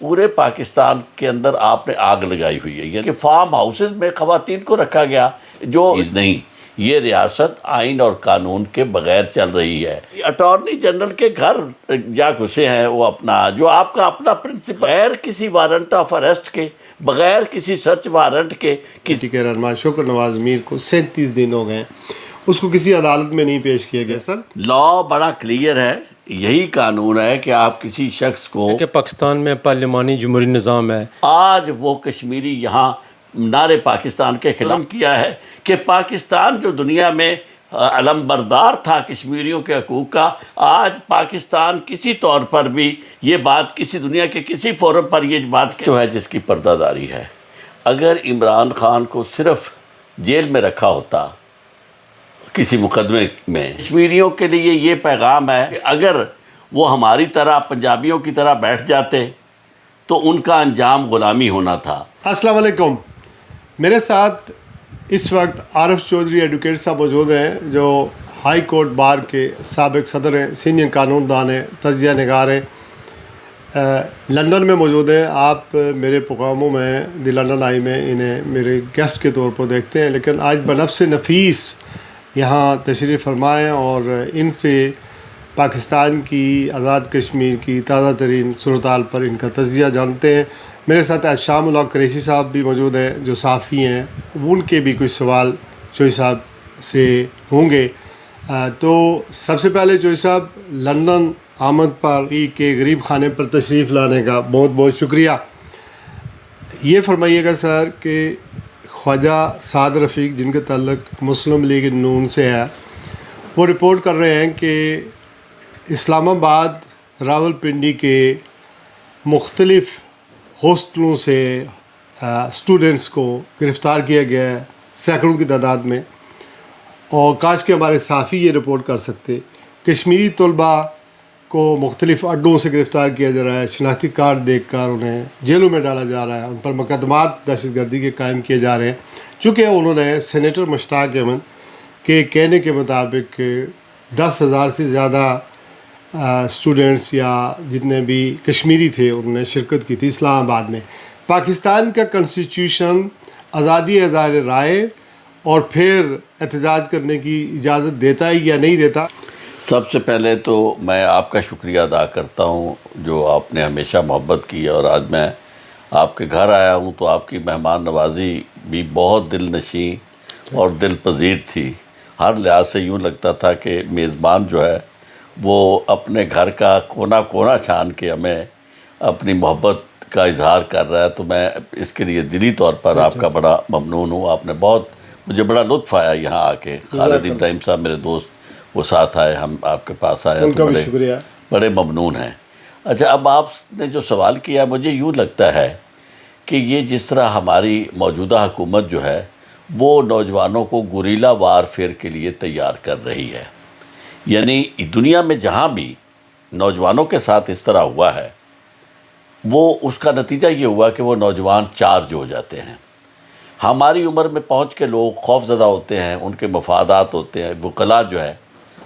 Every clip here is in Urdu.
پورے پاکستان کے اندر آپ نے آگ لگائی ہوئی ہے، یعنی کہ فارم ہاؤسز میں خواتین کو رکھا گیا جو نہیں، یہ ریاست آئین اور قانون کے بغیر چل رہی ہے۔ اٹارنی جنرل کے گھر جا گھسے ہیں وہ اپنا، جو آپ کا اپنا پرنسپل، بغیر کسی وارنٹ آف اریسٹ کے، بغیر کسی سرچ وارنٹ کے، کسی کے رہنما شکر نواز میر کو 37 دن ہو گئے، اس کو کسی عدالت میں نہیں پیش کیا گیا۔ سر لا بڑا کلیئر ہے، یہی قانون ہے کہ آپ کسی شخص کو، کہ پاکستان میں پارلیمانی جمہوری نظام ہے، آج وہ کشمیری یہاں نعرے پاکستان کے خلاف کیا ہے کہ پاکستان جو دنیا میں علم بردار تھا کشمیریوں کے حقوق کا، آج پاکستان کسی طور پر بھی یہ بات کسی دنیا کے کسی فورم پر یہ بات جو ہے جس کی پردہ داری ہے۔ اگر عمران خان کو صرف جیل میں رکھا ہوتا کسی مقدمے میں، کشمیریوں کے لیے یہ پیغام ہے کہ اگر وہ ہماری طرح پنجابیوں کی طرح بیٹھ جاتے تو ان کا انجام غلامی ہونا تھا۔ السلام علیکم، میرے ساتھ اس وقت عارف چودھری ایڈوکیٹ صاحب موجود ہیں جو ہائی کورٹ بار کے سابق صدر ہیں، سینئر قانون دان ہیں، تجزیہ نگار ہیں، لندن میں موجود ہیں۔ آپ میرے پروگراموں میں دی لندن آئی میں انہیں میرے گیسٹ کے طور پر دیکھتے ہیں، لیکن آج بنفس نفیس یہاں تشریف فرمائیں اور ان سے پاکستان کی آزاد کشمیر کی تازہ ترین صورتحال پر ان کا تجزیہ جانتے ہیں۔ میرے ساتھ شام اللہ قریشی صاحب بھی موجود ہیں جو صحافی ہیں، ان کے بھی کچھ سوال چوئی صاحب سے ہوں گے۔ تو سب سے پہلے چوئی صاحب، لندن آمد پر کے غریب خانے پر تشریف لانے کا بہت بہت شکریہ۔ یہ فرمائیے گا سر کہ خواجہ سعد رفیق، جن کا تعلق مسلم لیگ نون سے ہے، وہ رپورٹ کر رہے ہیں کہ اسلام آباد راول پنڈی کے مختلف ہاسٹلوں سے اسٹوڈنٹس کو گرفتار کیا گیا ہے سینکڑوں کی تعداد میں، اور کاش کہ ہمارے صحافی یہ رپورٹ کر سکتے۔ کشمیری طلباء کو مختلف اڈوں سے گرفتار کیا جا رہا ہے، شناختی کارڈ دیکھ کر انہیں جیلوں میں ڈالا جا رہا ہے، ان پر مقدمات دہشت گردی کے قائم کیے جا رہے ہیں، چونکہ انہوں نے سینیٹر مشتاق احمد کے کہنے کے مطابق 10,000 سے زیادہ اسٹوڈنٹس یا جتنے بھی کشمیری تھے انہوں نے شرکت کی تھی اسلام آباد میں۔ پاکستان کا کنسٹیٹیوشن آزادی اظہار رائے اور پھر احتجاج کرنے کی اجازت دیتا ہے یا نہیں دیتا؟ سب سے پہلے تو میں آپ کا شکریہ ادا کرتا ہوں جو آپ نے ہمیشہ محبت کی، اور آج میں آپ کے گھر آیا ہوں تو آپ کی مہمان نوازی بھی بہت دل نشیں اور دل پذیر تھی۔ ہر لحاظ سے یوں لگتا تھا کہ میزبان جو ہے وہ اپنے گھر کا کونا کونا چھان کے ہمیں اپنی محبت کا اظہار کر رہا ہے، تو میں اس کے لیے دلی طور پر آپ کا بڑا ممنون ہوں۔ آپ نے مجھے بڑا لطف آیا یہاں آ کے۔ خالد ابراہیم صاحب میرے دوست وہ ساتھ آئے، ہم آپ کے پاس آئے ان کا تو بھی شکریہ، بڑے ممنون ہیں۔ اچھا، اب آپ نے جو سوال کیا، مجھے یوں لگتا ہے کہ یہ جس طرح ہماری موجودہ حکومت جو ہے وہ نوجوانوں کو گوریلا وارفیئر کے لیے تیار کر رہی ہے، یعنی دنیا میں جہاں بھی نوجوانوں کے ساتھ اس طرح ہوا ہے، وہ اس کا نتیجہ یہ ہوا کہ وہ نوجوان چارج ہو جاتے ہیں۔ ہماری عمر میں پہنچ کے لوگ خوف زدہ ہوتے ہیں، ان کے مفادات ہوتے ہیں، وکلاء جو ہے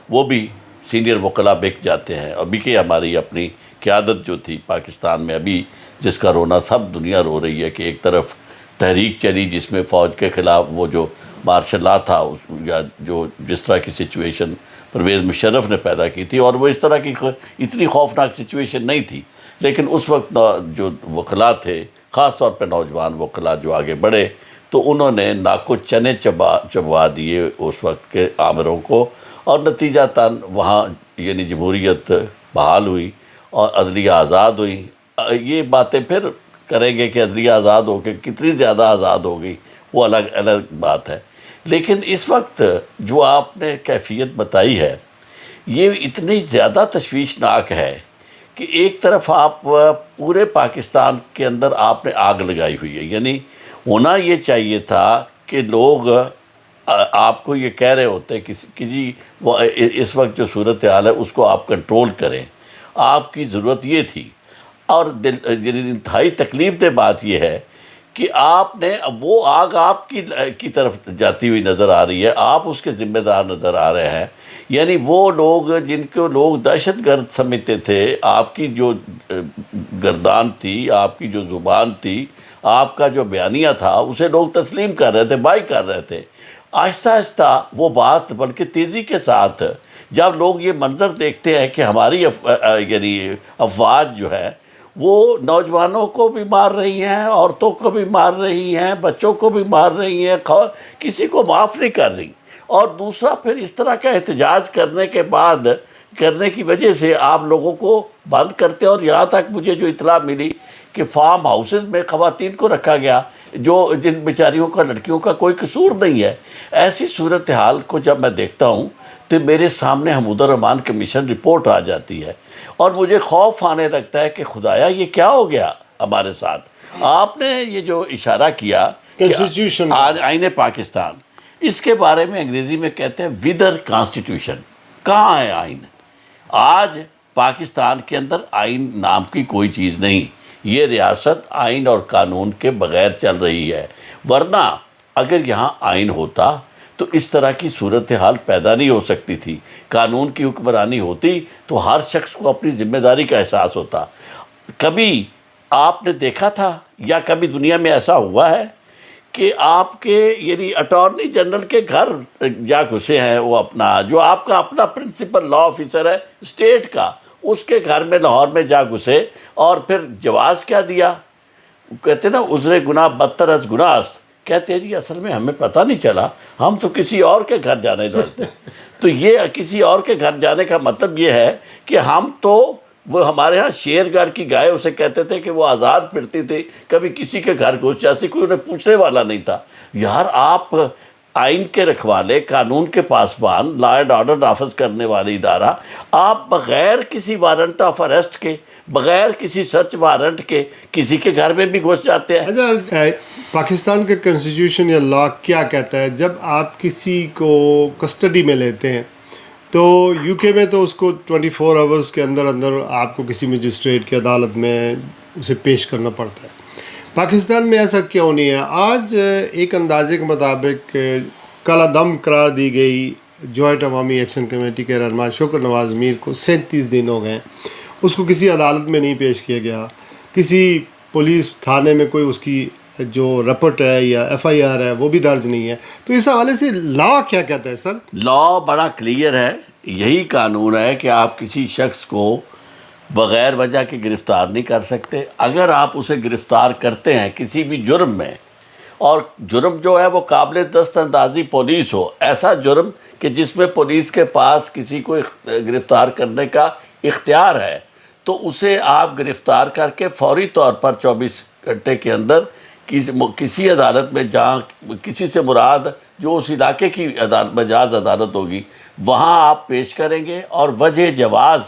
وہ بھی سینئر وکلاء بک جاتے ہیں۔ ابھی کہ ہماری اپنی قیادت جو تھی پاکستان میں، ابھی جس کا رونا سب دنیا رو رہی ہے کہ ایک طرف تحریک چلی جس میں فوج کے خلاف وہ جو مارشل لا تھا، یا جو جس طرح کی سچویشن پرویز مشرف نے پیدا کی تھی، اور وہ اس طرح کی اتنی خوفناک سچویشن نہیں تھی، لیکن اس وقت جو وکلاء تھے، خاص طور پہ نوجوان وکلاء جو آگے بڑھے، تو انہوں نے ناکو چنے چبوا دیے اس وقت کے آمروں کو، اور نتیجہ تاً وہاں یعنی جمہوریت بحال ہوئی اور عدلیہ آزاد ہوئی۔ یہ باتیں پھر کریں گے کہ عدلیہ آزاد ہو کے کتنی زیادہ آزاد ہو گئی، وہ الگ بات ہے، لیکن اس وقت جو آپ نے کیفیت بتائی ہے یہ اتنی زیادہ تشویشناک ہے کہ ایک طرف آپ پورے پاکستان کے اندر آپ نے آگ لگائی ہوئی ہے۔ یعنی ہونا یہ چاہیے تھا کہ لوگ آپ کو یہ کہہ رہے ہوتے کہ جی وہ اس وقت جو صورتحال ہے اس کو آپ کنٹرول کریں، آپ کی ضرورت یہ تھی۔ اور یعنی انتہائی تکلیف دہ بات یہ ہے کہ آپ نے وہ آگ آپ کی طرف جاتی ہوئی نظر آ رہی ہے، آپ اس کے ذمہ دار نظر آ رہے ہیں. یعنی وہ لوگ جن کو لوگ دہشت گرد سمجھتے تھے، آپ کی جو گردان تھی، آپ کی جو زبان تھی، آپ کا جو بیانیہ تھا، اسے لوگ تسلیم کر رہے تھے، بائی کر رہے تھے. آہستہ آہستہ وہ بات بلکہ تیزی کے ساتھ جب لوگ یہ منظر دیکھتے ہیں کہ ہماری یعنی افواج جو ہے وہ نوجوانوں کو بھی مار رہی ہیں، عورتوں کو بھی مار رہی ہیں، بچوں کو بھی مار رہی ہیں، کسی کو معاف نہیں کر رہی. اور دوسرا پھر اس طرح کا احتجاج کرنے کی وجہ سے آپ لوگوں کو بند کرتے ہیں. اور یہاں تک مجھے جو اطلاع ملی کہ فارم ہاؤسز میں خواتین کو رکھا گیا جو جن بیچاریوں کا لڑکیوں کا کوئی قصور نہیں ہے. ایسی صورتحال کو جب میں دیکھتا ہوں تو میرے سامنے حمود الرحمن کمیشن رپورٹ آ جاتی ہے اور مجھے خوف آنے لگتا ہے کہ خدایا یہ کیا ہو گیا ہمارے ساتھ. آپ نے یہ جو اشارہ کیا Constitution. آئین پاکستان، اس کے بارے میں انگریزی میں کہتے ہیں ودر کانسٹیٹیوشن. کہاں ہے آئین؟ آج پاکستان کے اندر آئین نام کی کوئی چیز نہیں. یہ ریاست آئین اور قانون کے بغیر چل رہی ہے. ورنہ اگر یہاں آئین ہوتا تو اس طرح کی صورتحال پیدا نہیں ہو سکتی تھی. قانون کی حکمرانی ہوتی تو ہر شخص کو اپنی ذمہ داری کا احساس ہوتا. کبھی آپ نے دیکھا تھا یا کبھی دنیا میں ایسا ہوا ہے کہ آپ کے یعنی اٹارنی جنرل کے گھر جا گھسے ہیں وہ اپنا جو آپ کا اپنا پرنسپل لا آفیسر ہے اسٹیٹ کا، اس کے گھر میں لاہور میں جا گھسے اور پھر جواز کیا دیا؟ کہتے ہیں نا عذر گناہ بدتر از گناہ است. کہتے ہیں جی اصل میں ہمیں پتہ نہیں چلا، ہم تو کسی اور کے گھر جانے چاہتے. تو یہ کسی اور کے گھر جانے کا مطلب یہ ہے کہ ہم تو وہ ہمارے ہاں شیر گڑھ کی گائے اسے کہتے تھے کہ وہ آزاد پھرتی تھی، کبھی کسی کے گھر گھس جاتی، کوئی انہیں پوچھنے والا نہیں تھا. یار آپ آئین کے رکھوالے، قانون کے پاسبان، لا اینڈ آرڈر نافذ کرنے والے ادارہ، آپ بغیر کسی وارنٹ آف اریسٹ کے، بغیر کسی سرچ وارنٹ کے کسی کے گھر میں بھی گھس جاتے ہیں. اچھا، پاکستان کا کنسٹیٹیوشن یا لا کیا کہتا ہے جب آپ کسی کو کسٹڈی میں لیتے ہیں؟ تو یو کے میں تو اس کو 24 آورز کے اندر اندر آپ کو کسی مجسٹریٹ کی عدالت میں اسے پیش کرنا پڑتا ہے. پاکستان میں ایسا کیوں نہیں ہے؟ آج ایک اندازے کے مطابق کالا دم قرار دی گئی جوائنٹ عوامی ایکشن کمیٹی کے رہنما شوکت نواز میر کو 37 دن ہو گئے، اس کو کسی عدالت میں نہیں پیش کیا گیا، کسی پولیس تھانے میں کوئی اس کی جو رپورٹ ہے یا ایف آئی آر ہے وہ بھی درج نہیں ہے. تو اس حوالے سے لا کیا کہتا ہے سر؟ لا بڑا کلیئر ہے. یہی قانون ہے کہ آپ کسی شخص کو بغیر وجہ کے گرفتار نہیں کر سکتے. اگر آپ اسے گرفتار کرتے ہیں کسی بھی جرم میں، اور جرم جو ہے وہ قابل دست اندازی پولیس ہو، ایسا جرم کہ جس میں پولیس کے پاس کسی کو گرفتار کرنے کا اختیار ہے، تو اسے آپ گرفتار کر کے فوری طور پر 24 گھنٹے کے اندر کسی عدالت میں، جہاں کسی سے مراد جو اس علاقے کی مجاز عدالت ہوگی، وہاں آپ پیش کریں گے اور وجہ جواز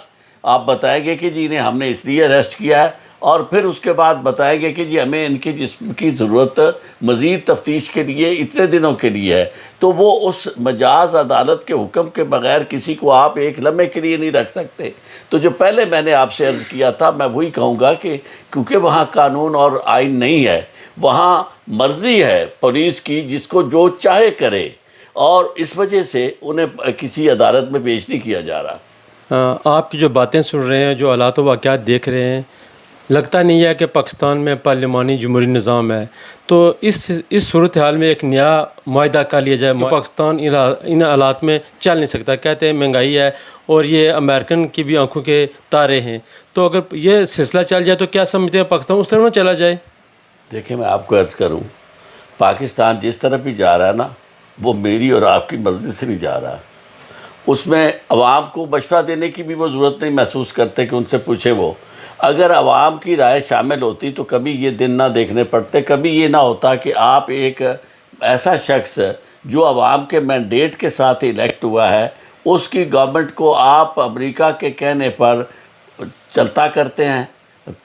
آپ بتائیں گے کہ جی انہیں ہم نے اس لیے اریسٹ کیا ہے، اور پھر اس کے بعد بتائیں گے کہ جی ہمیں ان کے جسم کی ضرورت مزید تفتیش کے لیے اتنے دنوں کے لیے ہے. تو وہ اس مجاز عدالت کے حکم کے بغیر کسی کو آپ ایک لمحے کے لیے نہیں رکھ سکتے. تو جو پہلے میں نے آپ سے عرض کیا تھا، میں وہی کہوں گا کہ کیونکہ وہاں قانون اور آئین نہیں ہے، وہاں مرضی ہے پولیس کی، جس کو جو چاہے کرے، اور اس وجہ سے انہیں کسی عدالت میں پیش نہیں کیا جا رہا. آپ کی جو باتیں سن رہے ہیں، جو حالات و واقعات دیکھ رہے ہیں، لگتا نہیں ہے کہ پاکستان میں پارلیمانی جمہوری نظام ہے. تو اس صورتحال میں ایک نیا معاہدہ کر لیا جائے. پاکستان ان حالات میں چل نہیں سکتا. کہتے ہیں مہنگائی ہے اور یہ امریکن کی بھی آنکھوں کے تارے ہیں. تو اگر یہ سلسلہ چل جائے تو کیا سمجھتے ہیں پاکستان اس طرح نہ چلا جائے؟ دیکھیں، میں آپ کو عرض کروں، پاکستان جس طرح بھی جا رہا ہے نا، وہ میری اور آپ کی مرضی سے نہیں جا رہا. اس میں عوام کو مشورہ دینے کی بھی وہ ضرورت نہیں محسوس کرتے کہ ان سے پوچھے. وہ اگر عوام کی رائے شامل ہوتی تو کبھی یہ دن نہ دیکھنے پڑتے، کبھی یہ نہ ہوتا کہ آپ ایک ایسا شخص جو عوام کے مینڈیٹ کے ساتھ الیکٹ ہوا ہے، اس کی گورنمنٹ کو آپ امریکہ کے کہنے پر چلتا کرتے ہیں.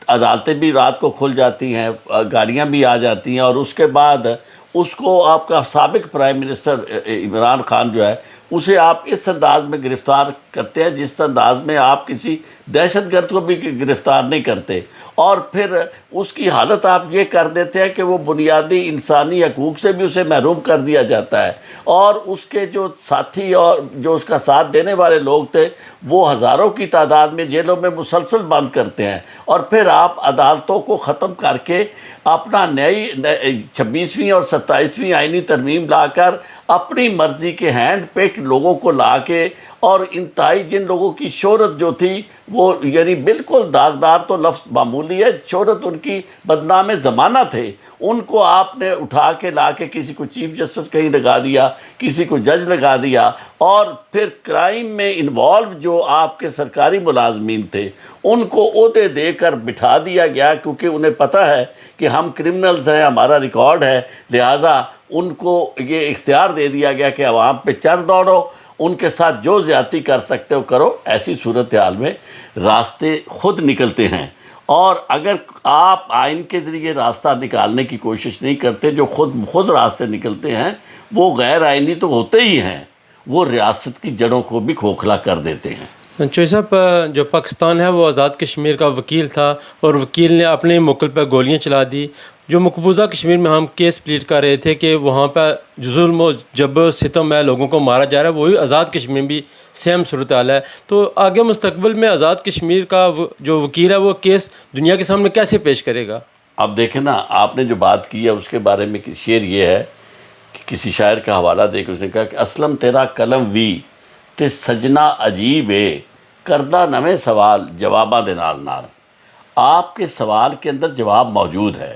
عدالتیں بھی رات کو کھل جاتی ہیں، گاڑیاں بھی آ جاتی ہیں، اور اس کے بعد اس کو آپ کا سابق پرائم منسٹر عمران خان جو ہے، اسے آپ اس انداز میں گرفتار کرتے ہیں جس انداز میں آپ کسی دہشت گرد کو بھی گرفتار نہیں کرتے، اور پھر اس کی حالت آپ یہ کر دیتے ہیں کہ وہ بنیادی انسانی حقوق سے بھی اسے محروم کر دیا جاتا ہے، اور اس کے جو ساتھی اور جو اس کا ساتھ دینے والے لوگ تھے وہ ہزاروں کی تعداد میں جیلوں میں مسلسل بند کرتے ہیں، اور پھر آپ عدالتوں کو ختم کر کے اپنا نئی 26ویں اور 27ویں آئینی ترمیم لا کر اپنی مرضی کے ہینڈ پکڈ لوگوں کو لا کے، اور انتہائی جن لوگوں کی شہرت جو تھی وہ یعنی بالکل داغدار تو لفظ معمولی ہے، شہرت ان کی بدنام زمانہ تھے، ان کو آپ نے اٹھا کے لا کے کسی کو چیف جسٹس کہیں لگا دیا، کسی کو جج لگا دیا، اور پھر کرائم میں انوالو جو آپ کے سرکاری ملازمین تھے ان کو عہدے دے کر بٹھا دیا گیا، کیونکہ انہیں پتہ ہے کہ ہم کرمنلز ہیں، ہمارا ریکارڈ ہے، لہٰذا ان کو یہ اختیار دے دیا گیا کہ عوام پہ چڑھ دوڑو، ان کے ساتھ جو زیادتی کر سکتے ہو کرو۔ ایسی صورتحال میں راستے خود نکلتے ہیں، اور اگر آپ آئین کے ذریعے راستہ نکالنے کی کوشش نہیں کرتے، جو خود راستے نکلتے ہیں وہ غیر آئینی تو ہوتے ہی ہیں، وہ ریاست کی جڑوں کو بھی کھوکھلا کر دیتے ہیں۔ چوہی صاحب، جو پاکستان ہے وہ آزاد کشمیر کا وکیل تھا، اور وکیل نے اپنے موکل پہ گولیاں چلا دی۔ جو مقبوضہ کشمیر میں ہم کیس پلیٹ کر رہے تھے کہ وہاں پہ ظلم و جبر ستم ہے، لوگوں کو مارا جا رہا ہے، وہی آزاد کشمیر بھی سیم صورتحال ہے۔ تو آگے مستقبل میں آزاد کشمیر کا جو وکیل ہے وہ کیس دنیا کے سامنے کیسے پیش کرے گا؟ اب دیکھیں نا، آپ نے جو بات کی ہے اس کے بارے میں شعر یہ ہے کہ کسی شاعر کا حوالہ دے کے اس نے کہا کہ اسلم تیرا قلم وی تے سجنا عجیب ہے، کردہ نویں سوال جواباں دے نال نال۔ آپ کے سوال کے اندر جواب موجود ہے۔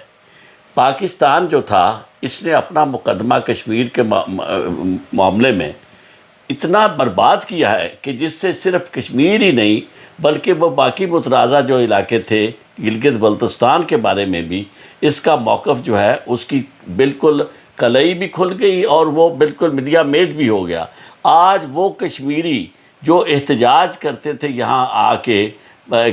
پاکستان جو تھا اس نے اپنا مقدمہ کشمیر کے معاملے میں اتنا برباد کیا ہے کہ جس سے صرف کشمیر ہی نہیں بلکہ وہ باقی متنازع جو علاقے تھے گلگت بلتستان کے بارے میں بھی اس کا موقف جو ہے اس کی بالکل کلئی بھی کھل گئی، اور وہ بالکل میڈیا میڈ بھی ہو گیا۔ آج وہ کشمیری جو احتجاج کرتے تھے یہاں آ کے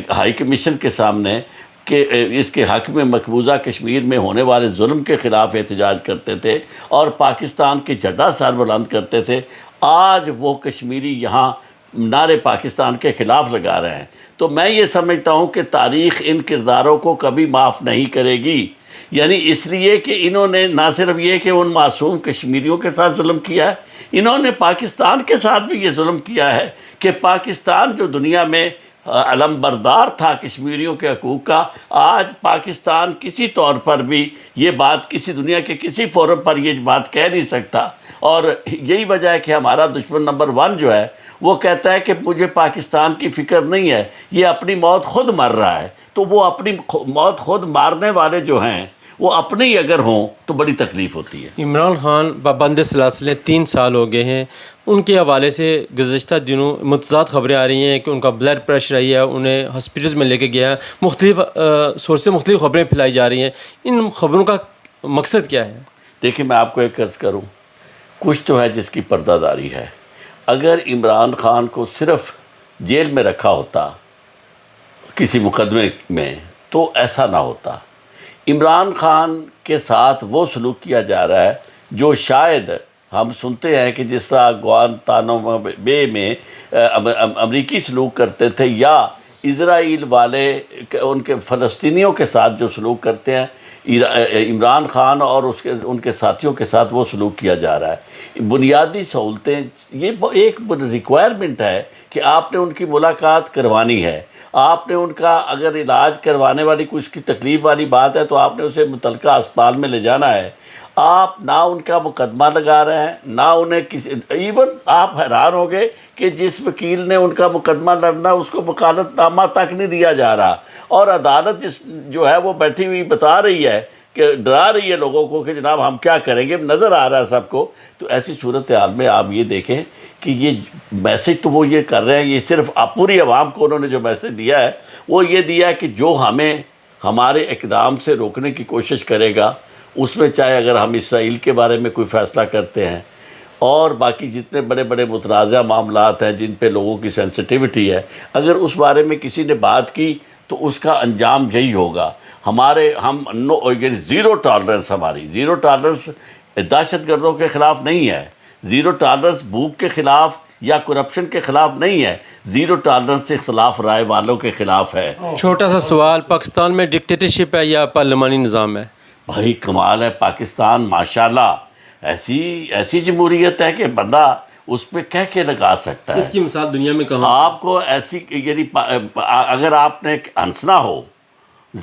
ہائی کمیشن کے سامنے کہ اس کے حق میں مقبوضہ کشمیر میں ہونے والے ظلم کے خلاف احتجاج کرتے تھے اور پاکستان کے جھنڈا سر بلند کرتے تھے، آج وہ کشمیری یہاں نعرے پاکستان کے خلاف لگا رہے ہیں۔ تو میں یہ سمجھتا ہوں کہ تاریخ ان کرداروں کو کبھی معاف نہیں کرے گی، یعنی اس لیے کہ انہوں نے نہ صرف یہ کہ ان معصوم کشمیریوں کے ساتھ ظلم کیا ہے، انہوں نے پاکستان کے ساتھ بھی یہ ظلم کیا ہے کہ پاکستان جو دنیا میں علم بردار تھا کشمیریوں کے حقوق کا، آج پاکستان کسی طور پر بھی یہ بات کسی دنیا کے کسی فورم پر یہ بات کہہ نہیں سکتا، اور یہی وجہ ہے کہ ہمارا دشمن نمبر 1 جو ہے وہ کہتا ہے کہ مجھے پاکستان کی فکر نہیں ہے، یہ اپنی موت خود مر رہا ہے۔ تو وہ اپنی موت خود مارنے والے جو ہیں وہ اپنے ہی اگر ہوں تو بڑی تکلیف ہوتی ہے۔ عمران خان پابند سلاسلیں 3 سال ہو گئے ہیں، ان کے حوالے سے گزشتہ دنوں متضاد خبریں آ رہی ہیں کہ ان کا بلڈ پریشر آئی ہے، انہیں ہاسپٹلز میں لے کے گیا ہے، مختلف سورس سے مختلف خبریں پھیلائی جا رہی ہیں، ان خبروں کا مقصد کیا ہے؟ دیکھیں میں آپ کو ایک عرض کروں، کچھ تو ہے جس کی پردہ داری ہے۔ اگر عمران خان کو صرف جیل میں رکھا ہوتا کسی مقدمے میں تو ایسا نہ ہوتا۔ عمران خان کے ساتھ وہ سلوک کیا جا رہا ہے جو شاید ہم سنتے ہیں کہ جس طرح گوانتانامو بے میں امریکی سلوک کرتے تھے، یا اسرائیل والے ان کے فلسطینیوں کے ساتھ جو سلوک کرتے ہیں، عمران خان اور ان کے ساتھیوں کے ساتھ وہ سلوک کیا جا رہا ہے۔ بنیادی سہولتیں، یہ ایک ریکوائرمنٹ ہے کہ آپ نے ان کی ملاقات کروانی ہے، آپ نے ان کا اگر علاج کروانے والی کچھ کی تکلیف والی بات ہے تو آپ نے اسے متعلقہ اسپتال میں لے جانا ہے۔ آپ نہ ان کا مقدمہ لگا رہے ہیں، نہ انہیں کسی، ایون آپ حیران ہو گئے کہ جس وکیل نے ان کا مقدمہ لڑنا اس کو وکالت نامہ تک نہیں دیا جا رہا، اور عدالت جو ہے وہ بیٹھی ہوئی بتا رہی ہے کہ ڈرا رہی ہے لوگوں کو کہ جناب ہم کیا کریں گے، نظر آ رہا ہے سب کو۔ تو ایسی صورتحال میں آپ یہ دیکھیں کہ یہ میسج تو وہ یہ کر رہے ہیں، یہ صرف پوری عوام کو انہوں نے جو میسج دیا ہے وہ یہ دیا ہے کہ جو ہمیں ہمارے اقدام سے روکنے کی کوشش کرے گا، اس میں چاہے اگر ہم اسرائیل کے بارے میں کوئی فیصلہ کرتے ہیں اور باقی جتنے بڑے بڑے متنازع معاملات ہیں جن پہ لوگوں کی سینسٹیوٹی ہے، اگر اس بارے میں کسی نے بات کی تو اس کا انجام یہی ہوگا۔ زیرو ٹالرنس، ہماری زیرو ٹالرنس دہشت گردوں کے خلاف نہیں ہے، زیرو ٹالرنس بھوک کے خلاف، یا کرپشن کے خلاف نہیں ہے، زیرو ٹالرنس اختلاف رائے والوں کے خلاف ہے۔ چھوٹا سا سوال، پاکستان میں ڈکٹیٹرشپ ہے یا پارلیمانی نظام ہے؟ بھائی کمال ہے، پاکستان ماشاءاللہ ایسی جمہوریت ہے کہ بندہ اس پہ کہہ کے لگا سکتا ہے۔ اس کی مثال دنیا میں کہاں؟ آپ کو ایسی یعنی اگر آپ نے ہنسنا ہو،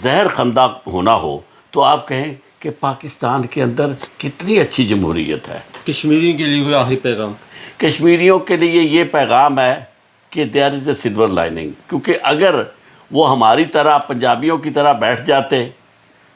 زہر خندہ ہونا ہو، تو آپ کہیں کہ پاکستان کے اندر کتنی اچھی جمہوریت ہے۔ کشمیریوں کے لیے کوئی آخری پیغام؟ کشمیریوں کے لیے یہ پیغام ہے کہ دیر از اے سلور لائننگ، کیونکہ اگر وہ ہماری طرح پنجابیوں کی طرح بیٹھ جاتے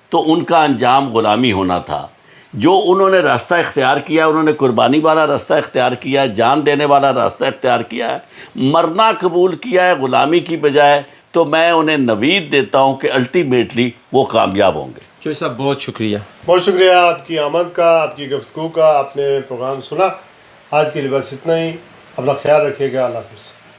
تو ان کا انجام غلامی ہونا تھا۔ جو انہوں نے راستہ اختیار کیا، انہوں نے قربانی والا راستہ اختیار کیا ہے، جان دینے والا راستہ اختیار کیا ہے، مرنا قبول کیا ہے غلامی کی بجائے، تو میں انہیں نوید دیتا ہوں کہ الٹیمیٹلی وہ کامیاب ہوں گے۔ چوہے صاحب بہت شکریہ۔ بہت شکریہ آپ کی آمد کا، آپ کی گفتگو کا، آپ نے پروگرام سنا۔ آج کے لیے بس اتنا ہی، اپنا خیال رکھیے گا، اللہ حافظ۔